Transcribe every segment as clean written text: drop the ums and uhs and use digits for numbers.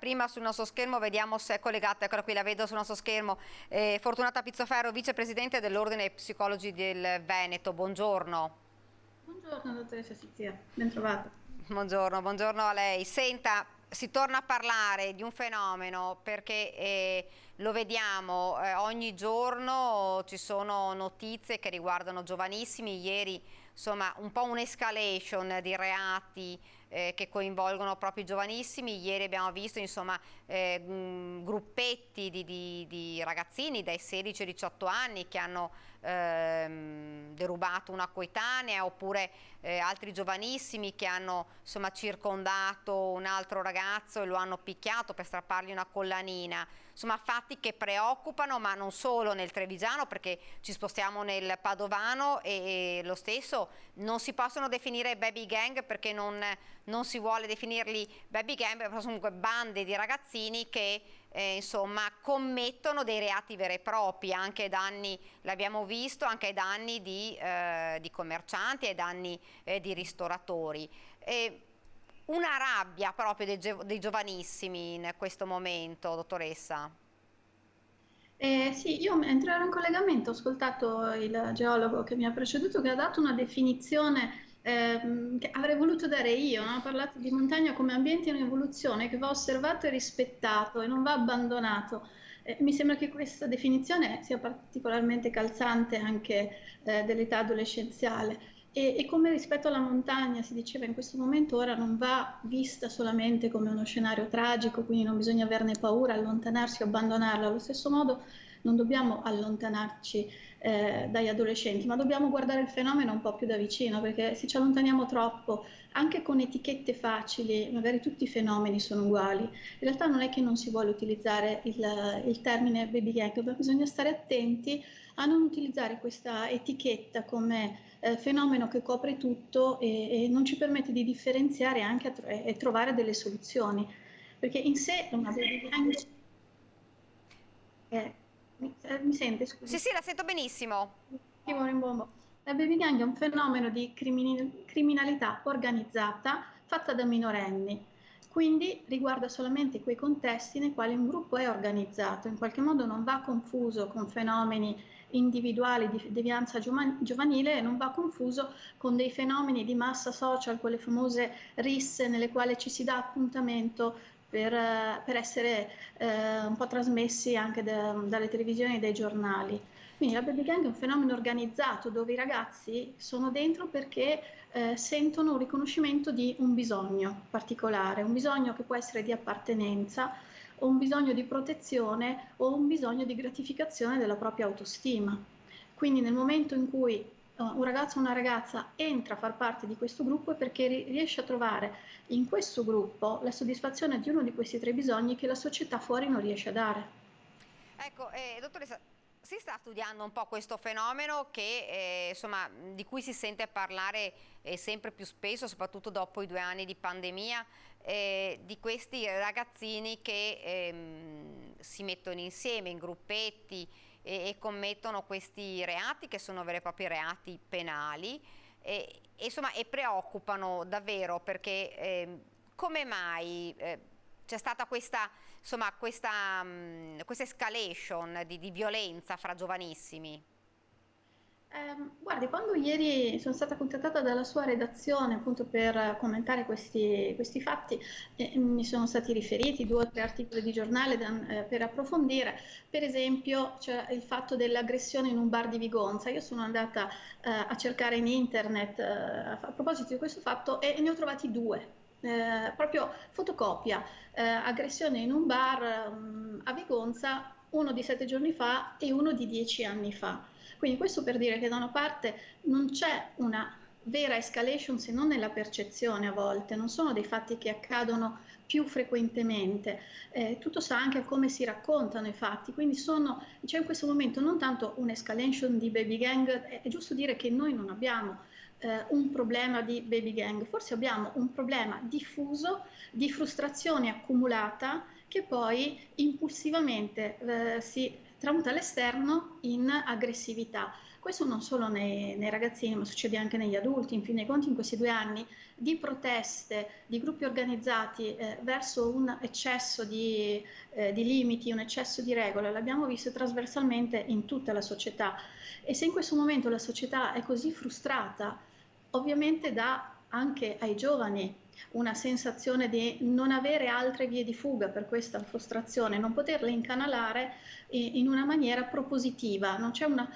prima sul nostro schermo, vediamo se è collegata, eccola qui, la vedo sul nostro schermo, Fortunata Pizzoferro, vicepresidente dell'Ordine Psicologi del Veneto, buongiorno. Buongiorno dottoressa Sizia, ben trovata. Buongiorno, buongiorno a lei. Senta, si torna a parlare di un fenomeno perché lo vediamo ogni giorno, ci sono notizie che riguardano giovanissimi, ieri insomma un po' un'escalation di reati che coinvolgono proprio i giovanissimi, ieri abbiamo visto insomma gruppetti di ragazzini dai 16 ai 18 anni che hanno derubato una coetanea, oppure altri giovanissimi che hanno insomma circondato un altro ragazzo e lo hanno picchiato per strappargli una collanina. Insomma, fatti che preoccupano, ma non solo nel trevigiano, perché ci spostiamo nel padovano e lo stesso non si possono definire baby gang, perché non si vuole definirli baby gang, perché sono comunque bande di ragazzini che insomma commettono dei reati veri e propri, anche ai danni, l'abbiamo visto, anche ai danni di commercianti, ai danni di ristoratori. Una rabbia proprio dei giovanissimi in questo momento, dottoressa. Sì, io mentre ero in collegamento ho ascoltato il geologo che mi ha preceduto che ha dato una definizione che avrei voluto dare io, no? Ha parlato di montagna come ambiente in evoluzione che va osservato e rispettato e non va abbandonato. Mi sembra che questa definizione sia particolarmente calzante anche dell'età adolescenziale. E come rispetto alla montagna, si diceva in questo momento, ora non va vista solamente come uno scenario tragico, quindi non bisogna averne paura, allontanarsi o abbandonarla. Allo stesso modo non dobbiamo allontanarci dagli adolescenti, ma dobbiamo guardare il fenomeno un po' più da vicino, perché se ci allontaniamo troppo, anche con etichette facili, magari tutti i fenomeni sono uguali. In realtà non è che non si vuole utilizzare il termine baby gang, ma bisogna stare attenti a non utilizzare questa etichetta come fenomeno che copre tutto e non ci permette di differenziare anche e trovare delle soluzioni. Perché in sé una baby gang mi sente, Sì, scusi? sì, la sento benissimo. Scrivo in bombo. La baby gang è un fenomeno di criminalità organizzata fatta da minorenni, quindi riguarda solamente quei contesti nei quali un gruppo è organizzato, in qualche modo non va confuso con fenomeni individuali di devianza giovanile e non va confuso con dei fenomeni di massa social, quelle famose risse nelle quali ci si dà appuntamento per essere un po' trasmessi anche dalle televisioni e dai giornali. Quindi la baby gang è un fenomeno organizzato dove i ragazzi sono dentro perché sentono un riconoscimento di un bisogno particolare, un bisogno che può essere di appartenenza o un bisogno di protezione o un bisogno di gratificazione della propria autostima. Quindi nel momento in cui un ragazzo o una ragazza entra a far parte di questo gruppo è perché riesce a trovare in questo gruppo la soddisfazione di uno di questi tre bisogni che la società fuori non riesce a dare. Ecco, dottoressa, si sta studiando un po' questo fenomeno che, insomma, di cui si sente parlare sempre più spesso, soprattutto dopo i 2 anni di pandemia, di questi ragazzini che si mettono insieme in gruppetti e commettono questi reati che sono veri e propri reati penali insomma, e preoccupano davvero perché come mai c'è stata questa, insomma, questa escalation di violenza fra giovanissimi? Guardi, quando ieri sono stata contattata dalla sua redazione appunto per commentare questi fatti, mi sono stati riferiti 2 o 3 articoli di giornale per approfondire, per esempio c'è il fatto dell'aggressione in un bar di Vigonza. Io sono andata a cercare in internet a proposito di questo fatto e ne ho trovati due. Proprio fotocopia, aggressione in un bar a Vigonza, uno di 7 giorni fa e uno di 10 anni fa. Quindi questo per dire che da una parte non c'è una vera escalation se non nella percezione a volte, non sono dei fatti che accadono più frequentemente, tutto sta anche a come si raccontano i fatti, quindi c'è in questo momento non tanto un'escalation di baby gang, è giusto dire che noi non abbiamo un problema di baby gang, forse abbiamo un problema diffuso di frustrazione accumulata che poi impulsivamente si tramuta all'esterno in aggressività. questo non solo nei ragazzini, ma succede anche negli adulti. In fin dei conti, in questi 2 anni di proteste, di gruppi organizzati verso un eccesso di limiti, un eccesso di regole, l'abbiamo visto trasversalmente in tutta la società. E se in questo momento la società è così frustrata, ovviamente dà anche ai giovani una sensazione di non avere altre vie di fuga per questa frustrazione, non poterla incanalare in una maniera propositiva, non c'è una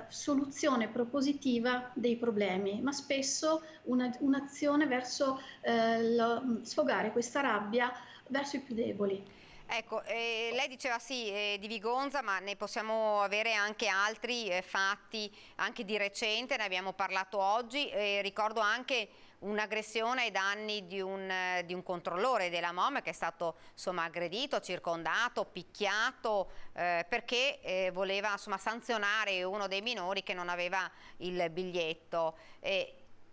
soluzione propositiva dei problemi, ma spesso un'azione verso sfogare questa rabbia verso i più deboli. Ecco, lei diceva sì, di Vigonza, ma ne possiamo avere anche altri fatti, anche di recente, ne abbiamo parlato oggi. Ricordo anche un'aggressione ai danni di un controllore della MOM che è stato insomma aggredito, circondato, picchiato perché voleva insomma sanzionare uno dei minori che non aveva il biglietto.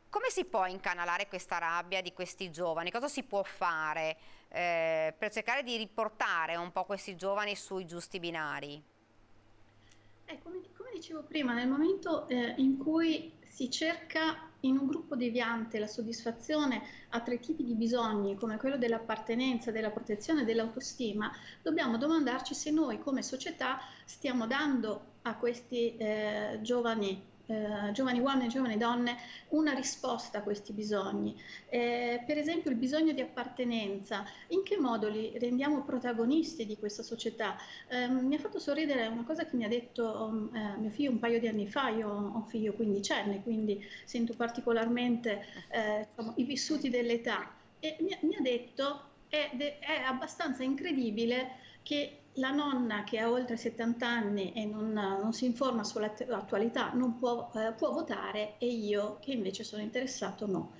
Come si può incanalare questa rabbia di questi giovani? Cosa si può fare per cercare di riportare un po' questi giovani sui giusti binari? Come dicevo prima, nel momento in cui si cerca in un gruppo deviante la soddisfazione a 3 tipi di bisogni, come quello dell'appartenenza, della protezione e dell'autostima, dobbiamo domandarci se noi come società stiamo dando a questi giovani uomini e giovani donne una risposta a questi bisogni. Per esempio il bisogno di appartenenza, in che modo li rendiamo protagonisti di questa società? Mi ha fatto sorridere una cosa che mi ha detto mio figlio un paio di anni fa. Io ho un figlio quindicenne, quindi sento particolarmente diciamo, i vissuti dell'età, e mi ha detto è abbastanza incredibile che la nonna che ha oltre 70 anni e non si informa sull'attualità non può votare, e io che invece sono interessato no.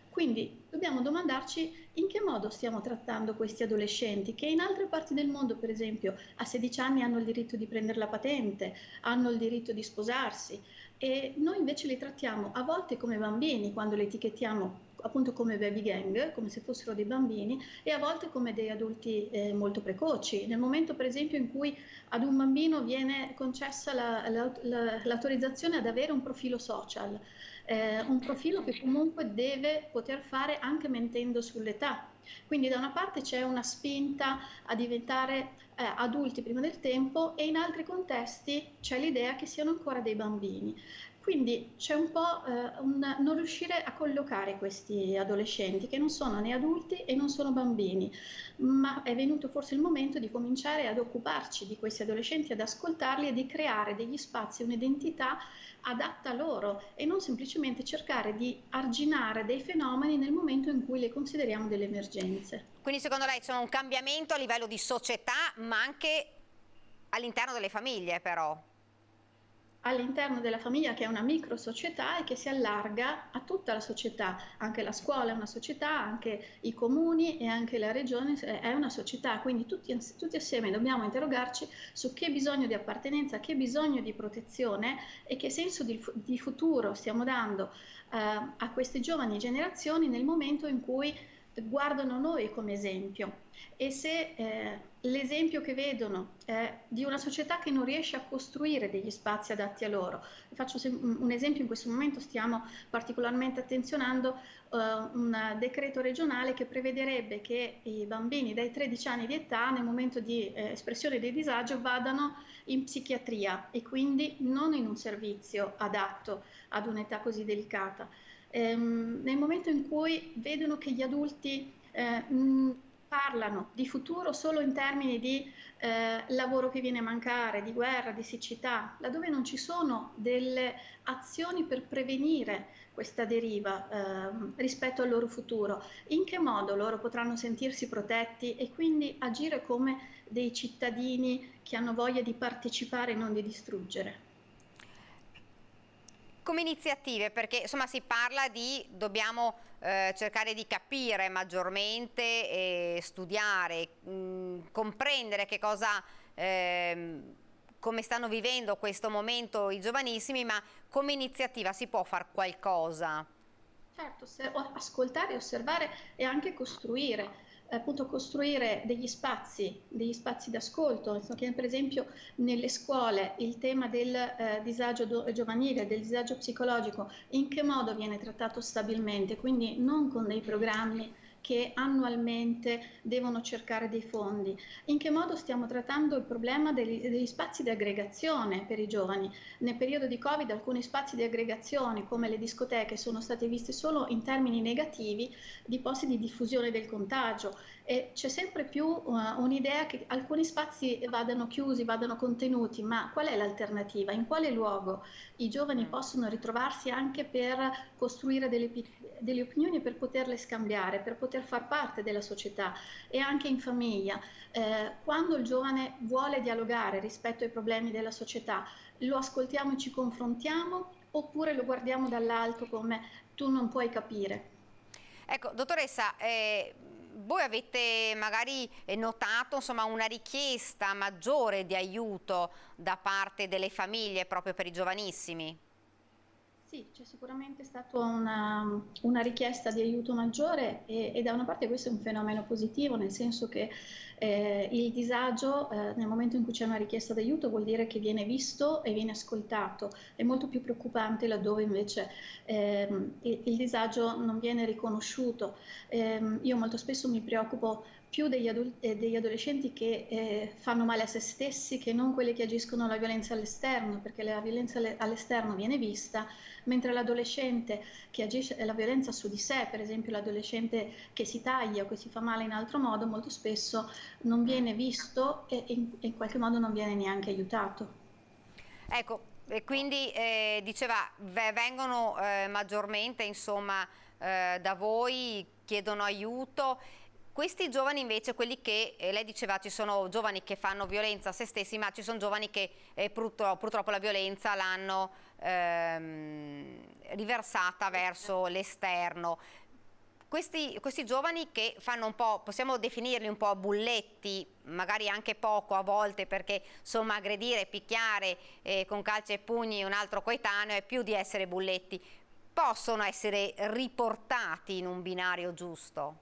Quindi dobbiamo domandarci in che modo stiamo trattando questi adolescenti che in altre parti del mondo, per esempio, a 16 anni hanno il diritto di prendere la patente, hanno il diritto di sposarsi, e noi invece li trattiamo a volte come bambini quando li etichettiamo appunto come baby gang, come se fossero dei bambini, e a volte come dei adulti molto precoci. Nel momento per esempio in cui ad un bambino viene concessa l'autorizzazione ad avere un profilo social, un profilo che comunque deve poter fare anche mentendo sull'età. Quindi da una parte c'è una spinta a diventare adulti prima del tempo, e in altri contesti c'è l'idea che siano ancora dei bambini. Quindi c'è un po' non riuscire a collocare questi adolescenti che non sono né adulti e non sono bambini, ma è venuto forse il momento di cominciare ad occuparci di questi adolescenti, ad ascoltarli e di creare degli spazi, un'identità adatta a loro, e non semplicemente cercare di arginare dei fenomeni nel momento in cui le consideriamo delle emergenze. Quindi secondo lei c'è un cambiamento a livello di società, ma anche all'interno delle famiglie però? All'interno della famiglia, che è una micro società e che si allarga a tutta la società. Anche la scuola è una società, anche i comuni e anche la regione è una società, quindi tutti assieme dobbiamo interrogarci su che bisogno di appartenenza, che bisogno di protezione e che senso di futuro stiamo dando a queste giovani generazioni nel momento in cui guardano noi come esempio. E se l'esempio che vedono è di una società che non riesce a costruire degli spazi adatti a loro. Faccio un esempio: in questo momento stiamo particolarmente attenzionando un decreto regionale che prevederebbe che i bambini dai 13 anni di età, nel momento di espressione del disagio, vadano in psichiatria e quindi non in un servizio adatto ad un'età così delicata. Nel momento in cui vedono che gli adulti parlano di futuro solo in termini di lavoro che viene a mancare, di guerra, di siccità, laddove non ci sono delle azioni per prevenire questa deriva rispetto al loro futuro, in che modo loro potranno sentirsi protetti e quindi agire come dei cittadini che hanno voglia di partecipare e non di distruggere? Come iniziative, perché insomma si parla di dobbiamo cercare di capire maggiormente, studiare, comprendere che cosa, come stanno vivendo questo momento i giovanissimi, ma come iniziativa si può fare qualcosa? Certo, ascoltare, osservare e anche costruire. appunto costruire degli spazi d'ascolto, che per esempio nelle scuole il tema del disagio giovanile, del disagio psicologico, in che modo viene trattato stabilmente, quindi non con dei programmi che annualmente devono cercare dei fondi. In che modo stiamo trattando il problema degli spazi di aggregazione per i giovani? Nel periodo di Covid alcuni spazi di aggregazione come le discoteche sono stati visti solo in termini negativi di posti di diffusione del contagio e c'è sempre più un'idea che alcuni spazi vadano chiusi, vadano contenuti, ma qual è l'alternativa? In quale luogo i giovani possono ritrovarsi anche per costruire delle opinioni, per poterle scambiare, per poter far parte della società e anche in famiglia. Quando il giovane vuole dialogare rispetto ai problemi della società, lo ascoltiamo e ci confrontiamo oppure lo guardiamo dall'alto come tu non puoi capire? Ecco, dottoressa, voi avete magari notato insomma, una richiesta maggiore di aiuto da parte delle famiglie proprio per i giovanissimi? Sì, c'è sicuramente stata una richiesta di aiuto maggiore e da una parte questo è un fenomeno positivo, nel senso che il disagio nel momento in cui c'è una richiesta d'aiuto vuol dire che viene visto e viene ascoltato. È molto più preoccupante laddove invece il disagio non viene riconosciuto. Io molto spesso mi preoccupo più degli adolescenti che fanno male a se stessi che non quelli che agiscono la violenza all'esterno, perché la violenza all'esterno viene vista, mentre l'adolescente che agisce la violenza su di sé, per esempio l'adolescente che si taglia o che si fa male in altro modo, molto spesso non viene visto e in qualche modo non viene neanche aiutato. Ecco, e quindi diceva, vengono maggiormente insomma, da voi, chiedono aiuto. Questi giovani invece, quelli che, lei diceva ci sono giovani che fanno violenza a se stessi, ma ci sono giovani che purtroppo la violenza l'hanno riversata verso l'esterno. Questi giovani che fanno un po', possiamo definirli un po' bulletti, magari anche poco a volte, perché insomma aggredire, picchiare con calci e pugni un altro coetaneo è più di essere bulletti, possono essere riportati in un binario giusto?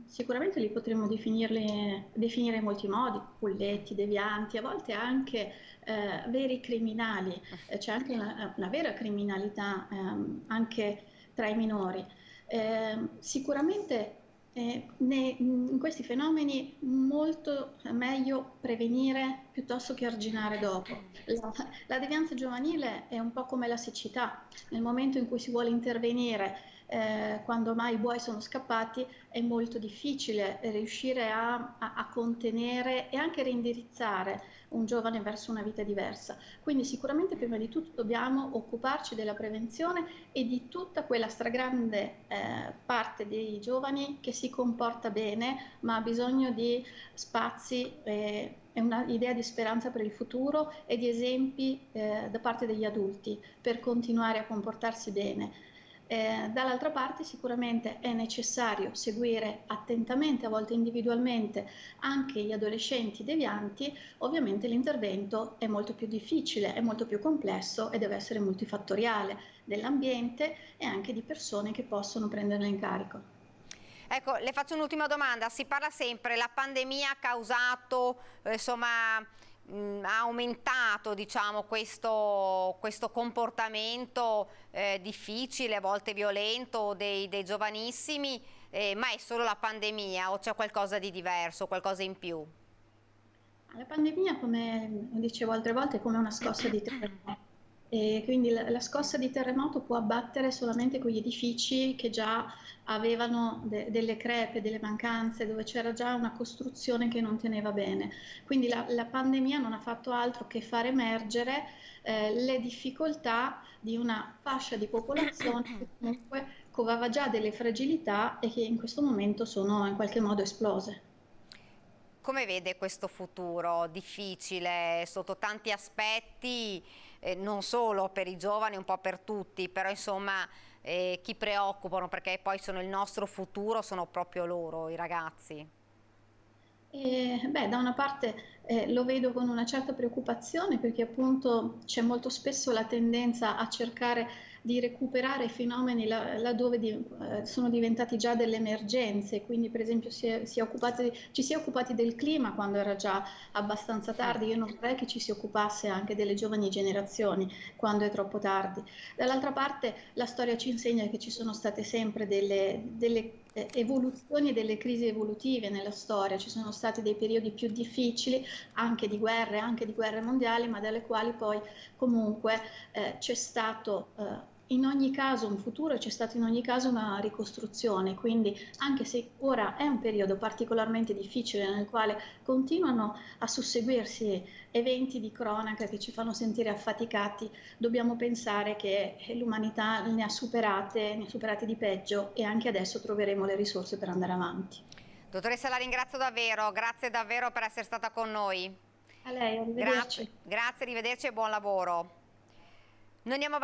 Sicuramente li potremmo definire in molti modi, bulletti, devianti, a volte anche veri criminali, c'è anche una vera criminalità anche tra i minori. Sicuramente in questi fenomeni molto meglio prevenire piuttosto che arginare dopo. La devianza giovanile è un po' come la siccità, nel momento in cui si vuole intervenire quando ormai i buoi sono scappati è molto difficile riuscire a contenere e anche reindirizzare un giovane verso una vita diversa. Quindi sicuramente prima di tutto dobbiamo occuparci della prevenzione e di tutta quella stragrande parte dei giovani che si comporta bene ma ha bisogno di spazi e un'idea di speranza per il futuro e di esempi da parte degli adulti per continuare a comportarsi bene. Dall'altra parte sicuramente è necessario seguire attentamente, a volte individualmente, anche gli adolescenti devianti. Ovviamente l'intervento è molto più difficile, è molto più complesso e deve essere multifattoriale dell'ambiente e anche di persone che possono prenderlo in carico. Ecco, le faccio un'ultima domanda. Si parla sempre, la pandemia ha causato, insomma, ha aumentato, diciamo, questo comportamento difficile, a volte violento dei giovanissimi, ma è solo la pandemia o c'è qualcosa di diverso, qualcosa in più? La pandemia, come dicevo altre volte, è come una scossa di terremoto. E quindi la scossa di terremoto può abbattere solamente quegli edifici che già avevano delle crepe, delle mancanze, dove c'era già una costruzione che non teneva bene. Quindi la pandemia non ha fatto altro che far emergere le difficoltà di una fascia di popolazione che comunque covava già delle fragilità e che in questo momento sono in qualche modo esplose. Come vede questo futuro difficile sotto tanti aspetti, non solo per i giovani, un po' per tutti, però insomma chi preoccupano perché poi sono il nostro futuro, sono proprio loro, i ragazzi. Da una parte lo vedo con una certa preoccupazione perché appunto c'è molto spesso la tendenza a cercare di recuperare fenomeni laddove sono diventati già delle emergenze, quindi per esempio ci si è occupati del clima quando era già abbastanza tardi. Io non vorrei che ci si occupasse anche delle giovani generazioni quando è troppo tardi. Dall'altra parte la storia ci insegna che ci sono state sempre delle evoluzioni e delle crisi evolutive nella storia, ci sono stati dei periodi più difficili anche di guerre mondiali, ma dalle quali poi comunque c'è stato in ogni caso un futuro e c'è stata in ogni caso una ricostruzione, quindi anche se ora è un periodo particolarmente difficile nel quale continuano a susseguirsi eventi di cronaca che ci fanno sentire affaticati, dobbiamo pensare che l'umanità ne ha superate di peggio e anche adesso troveremo le risorse per andare avanti. Dottoressa, la ringrazio davvero, grazie davvero per essere stata con noi. A lei, arrivederci. Grazie, arrivederci e buon lavoro. Noi andiamo avanti.